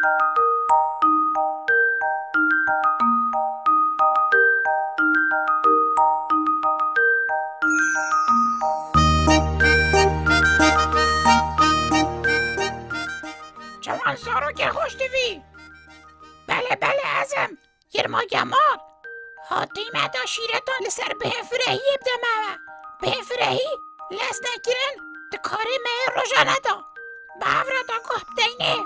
جوان سارو که خوش دوی. بله ازم گرما گمار ها دیمه شیرتان لسر به فرهی بدمه به فرهی لس نگیرن ده کاری مه روژا ندا باورا دا گفت دینه.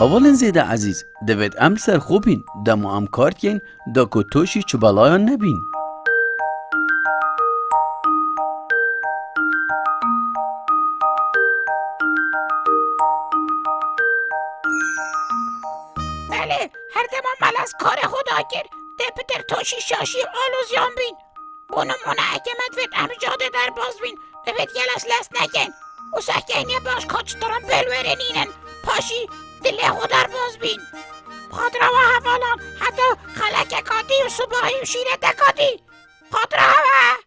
اولا زیده عزیز دوید ام سر خوبین دمو ام کار کن دا که توشی چوبالایان نبین. بله هر دمان مل از کار خدا گر ده پتر توشی شاشی آلوزیان بین بونو مونه اگه مدوید امی جاده در باز بین دوید گلس لس نگن او سکنیه باش کاچ دارم بلورنینن پاشی دل خود در باز بین پادرا و حوالان حتی خلک کادی و صباحی و شیره دکادی پادرا و